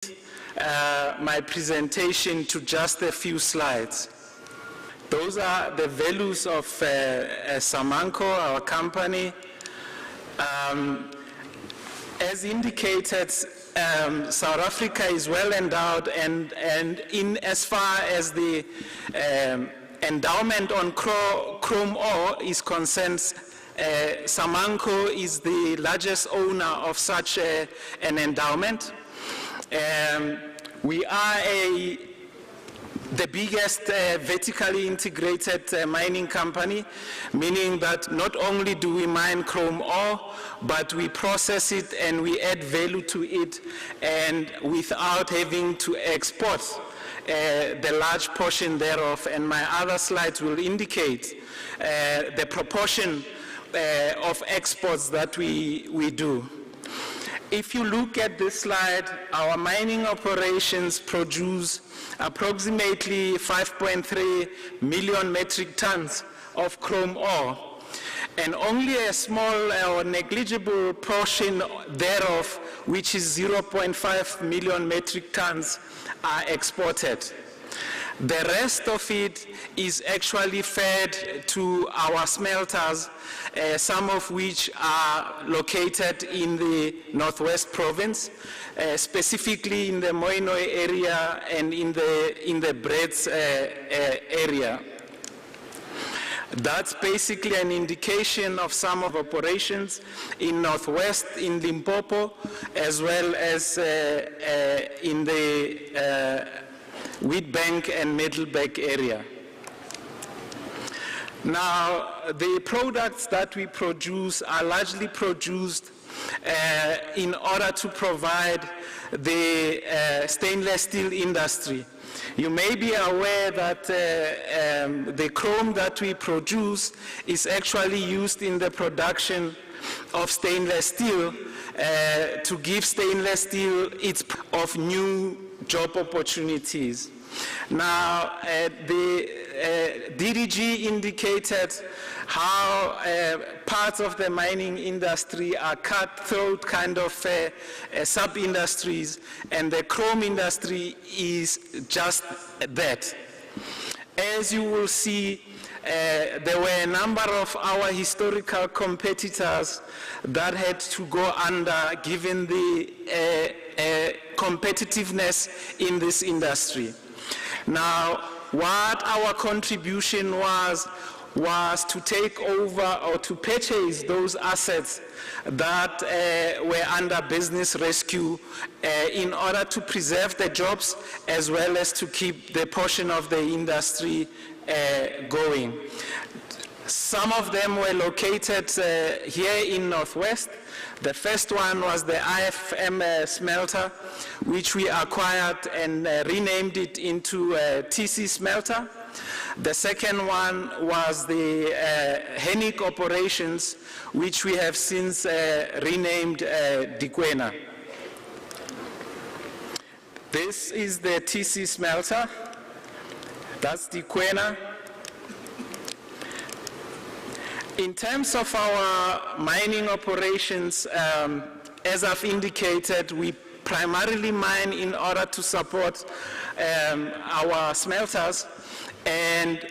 my presentation to just a few slides. Those are the values of Samanco, our company. As indicated, South Africa is well endowed, and in as far as the endowment on chrome ore is concerned, Samanco is the largest owner of such an endowment. We are the biggest vertically integrated mining company, meaning that not only do we mine chrome ore, but we process it and we add value to it, and without having to export the large portion thereof. And my other slides will indicate the proportion of exports that we do. If you look at this slide, our mining operations produce approximately 5.3 million metric tons of chrome ore, and only a small or negligible portion thereof, which is 0.5 million metric tons, are exported. The rest of it is actually fed to our smelters, some of which are located in the Northwest Province, specifically in the Mooinooi area and in the Brits area. That's basically an indication of some of operations in Northwest, in Limpopo, as well as in the Witbank and Middelburg area. Now, the products that we produce are largely produced in order to provide the stainless steel industry. You may be aware that the chrome that we produce is actually used in the production of stainless steel to give stainless steel its of new job opportunities. Now, the DDG indicated how parts of the mining industry are cutthroat kind of sub-industries, and the chrome industry is just that. As you will see, there were a number of our historical competitors that had to go under given the competitiveness in this industry. Now, what our contribution was to take over or to purchase those assets that were under business rescue in order to preserve the jobs as well as to keep the portion of the industry going. Some of them were located here in Northwest. The first one was the IFM smelter, which we acquired and renamed it into TC smelter. The second one was the Hennick operations, which we have since renamed Dikwena. This is the TC smelter. That's Dikwena. In terms of our mining operations, as I've indicated, we primarily mine in order to support our smelters, and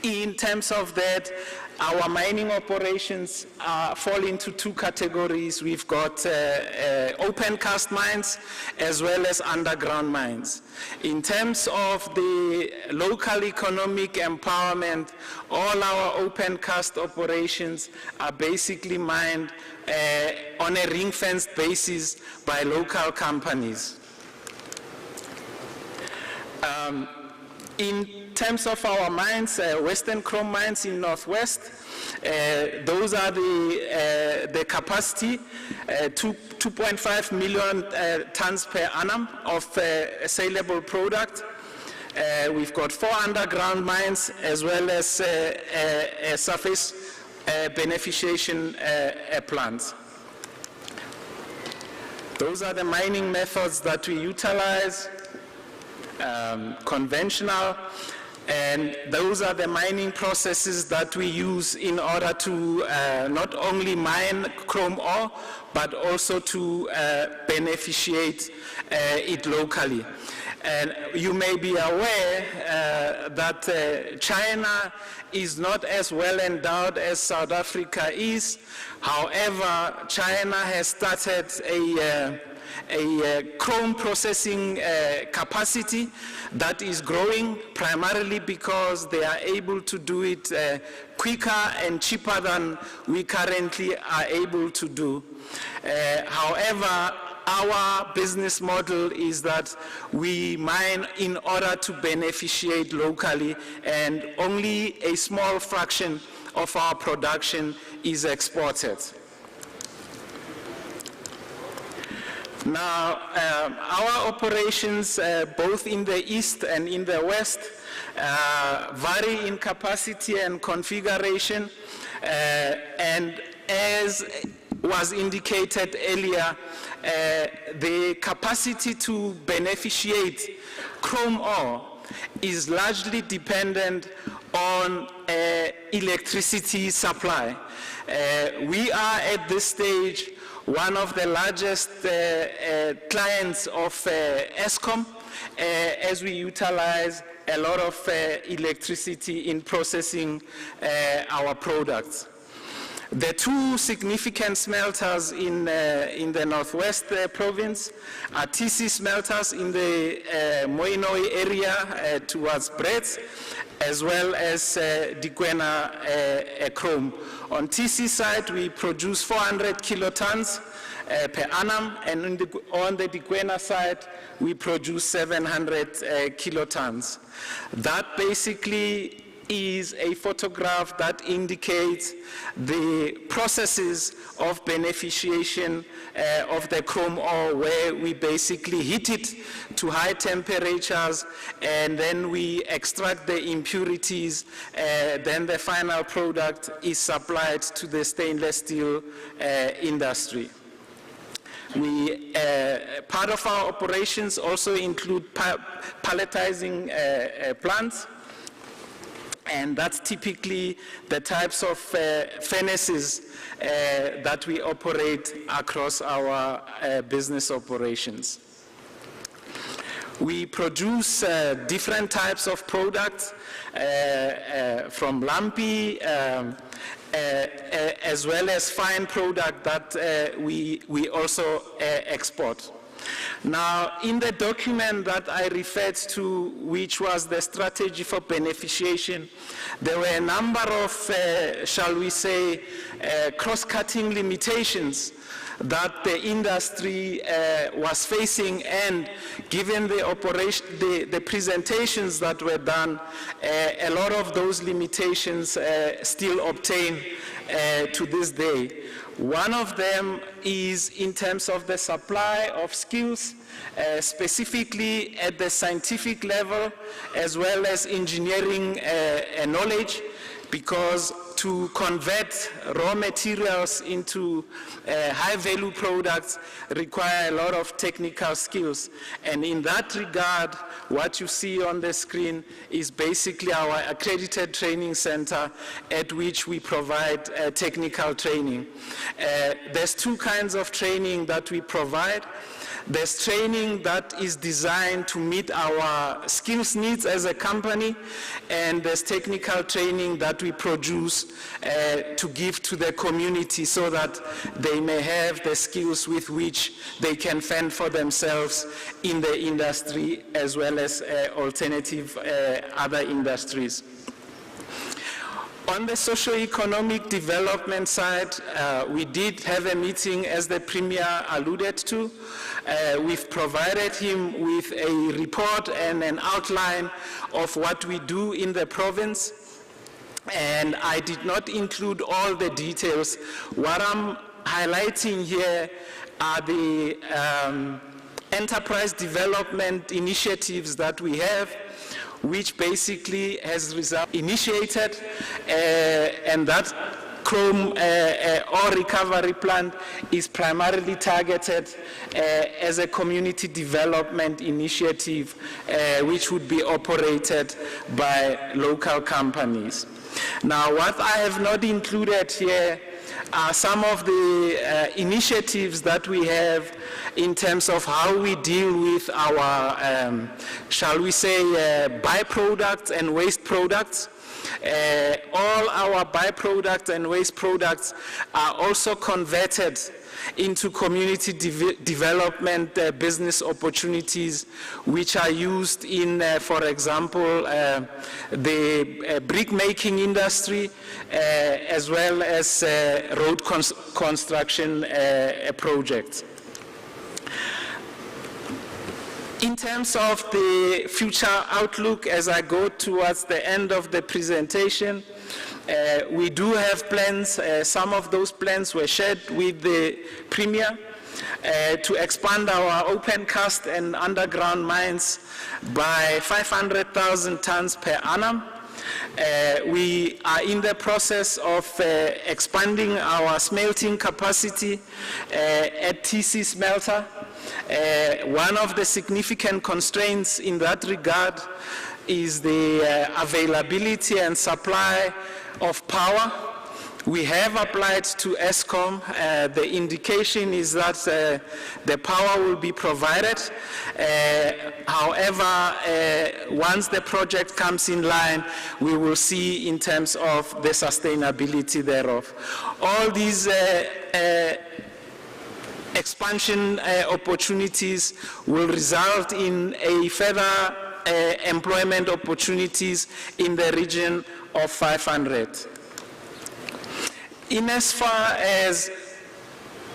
in terms of that, our mining operations fall into two categories. We've got open cast mines as well as underground mines. In terms of the local economic empowerment, all our open cast operations are basically mined on a ring-fenced basis by local companies. In terms of our mines, Western Chrome mines in Northwest, those are the capacity, 2.5 million tons per annum of saleable product. We've got 4 underground mines as well as a surface beneficiation plants. Those are the mining methods that we utilize. Conventional, And those are the mining processes that we use in order to not only mine chrome ore, but also to beneficiate it locally. And you may be aware that China is not as well endowed as South Africa is. However, China has started a chrome processing capacity that is growing primarily because they are able to do it quicker and cheaper than we currently are able to do. However, our business model is that we mine in order to beneficiate locally, and only a small fraction of our production is exported. Now, our operations, both in the east and in the west, vary in capacity and configuration, and as was indicated earlier, the capacity to beneficiate chrome ore is largely dependent on electricity supply. We are at this stage one of the largest clients of Eskom, as we utilize a lot of electricity in processing our products. The two significant smelters in the northwest province are TC smelters in the Mooinooi area towards Brits, as well as Dikwena chrome. On TC side, we produce 400 kilotons per annum, and on the Dikwena side, we produce 700 kilotons. That basically is a photograph that indicates the processes of beneficiation of the chrome ore, where we basically heat it to high temperatures and then we extract the impurities, then the final product is supplied to the stainless steel industry. Part of our operations also include palletizing plants, and that's typically the types of furnaces that we operate across our business operations. We produce different types of products from lumpy as well as fine product that we also export. Now, in the document that I referred to, which was the strategy for beneficiation, there were a number of, shall we say, cross-cutting limitations that the industry was facing, and given the presentations that were done, a lot of those limitations still obtain to this day. One of them is in terms of the supply of skills, specifically at the scientific level, as well as engineering knowledge, because to convert raw materials into high-value products require a lot of technical skills. And in that regard, what you see on the screen is basically our accredited training center at which we provide technical training. There's two kinds of training that we provide. There's training that is designed to meet our skills needs as a company, and there's technical training that we produce to give to the community so that they may have the skills with which they can fend for themselves in the industry as well as alternative other industries. On the socio-economic development side, we did have a meeting, as the Premier alluded to. We've provided him with a report and an outline of what we do in the province, and I did not include all the details. What I'm highlighting here are the enterprise development initiatives that we have, which basically has initiated, and that chrome ore recovery plant is primarily targeted as a community development initiative which would be operated by local companies. Now, what I have not included here are some of the initiatives that we have in terms of how we deal with our, shall we say, byproducts and waste products. All our byproducts and waste products are also converted into community development business opportunities, which are used in, for example, the brick making industry, as well as road construction projects. In terms of the future outlook, as I go towards the end of the presentation, we do have plans. Some of those plans were shared with the Premier to expand our open cast and underground mines by 500,000 tons per annum. We are in the process of expanding our smelting capacity at TC Smelter. One of the significant constraints in that regard is the availability and supply of power. We have applied to Eskom. The indication is that the power will be provided. However, once the project comes in line, we will see in terms of the sustainability thereof. All these expansion opportunities will result in a further employment opportunities in the region of 500. In as far as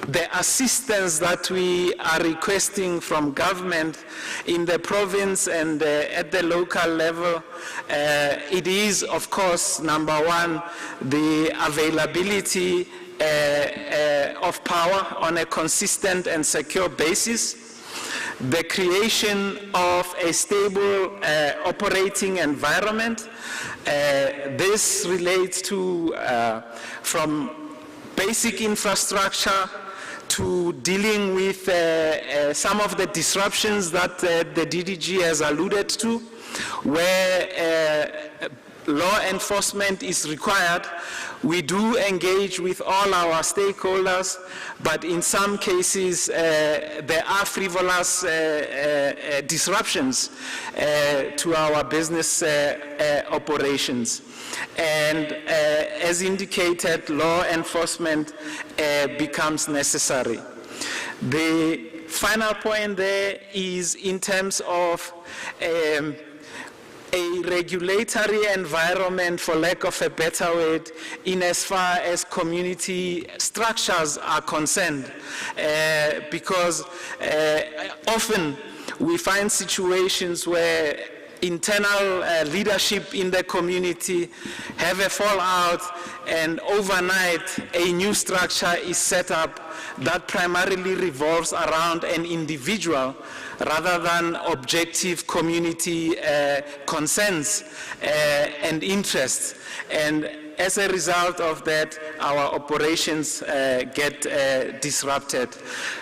the assistance that we are requesting from government in the province and at the local level, it is, of course, number one, the availability of power on a consistent and secure basis, the creation of a stable operating environment. This relates to from basic infrastructure to dealing with some of the disruptions that the DDG has alluded to, where law enforcement is required. We do engage with all our stakeholders, but in some cases there are frivolous disruptions to our business operations. And as indicated, law enforcement becomes necessary. The final point there is in terms of a regulatory environment, for lack of a better word, in as far as community structures are concerned, because often we find situations where internal leadership in the community have a fallout, and overnight a new structure is set up that primarily revolves around an individual rather than objective community concerns and interests. And as a result of that, our operations get disrupted.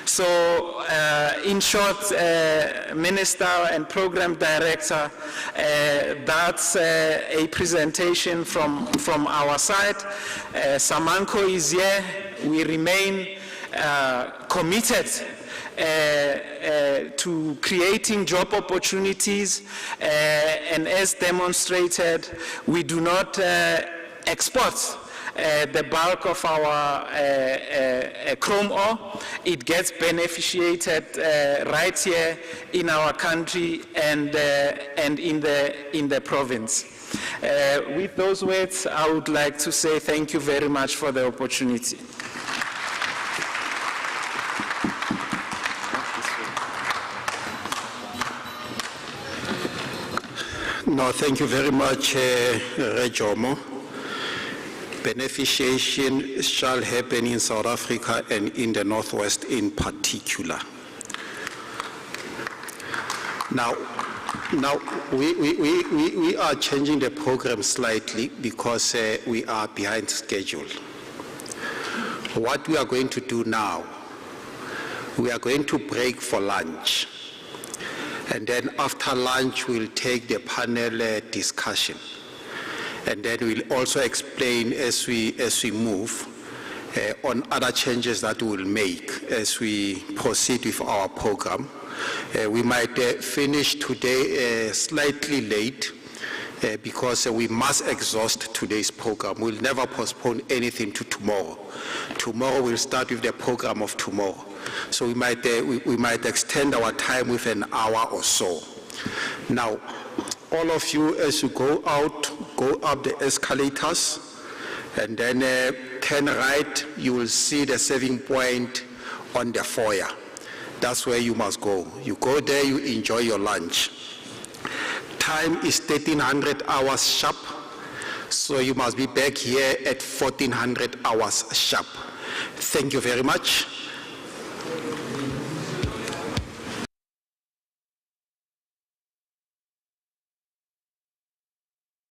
So in short, Minister and Program Director, that's a presentation from our side. Samanco is here. We remain committed to creating job opportunities, and as demonstrated, we do not export the bulk of our chrome ore. It gets beneficiated right here in our country and in the province. With those words, I would like to say thank you very much for the opportunity. No, thank you very much, Rejomo. Beneficiation shall happen in South Africa and in the Northwest in particular. Now we are changing the program slightly because we are behind schedule. What we are going to do now, we are going to break for lunch. And then after lunch, we'll take the panel discussion. And then we'll also explain as we move on other changes that we'll make as we proceed with our program. We might finish today slightly late because we must exhaust today's program. We'll never postpone anything to tomorrow. Tomorrow we'll start with the program of tomorrow. So we might extend our time with an hour or so. Now, all of you, as you go out, go up the escalators, and then turn right, you will see the serving point on the foyer. That's where you must go. You go there, you enjoy your lunch. Time is 1300 hours sharp, so you must be back here at 1400 hours sharp. Thank you very much.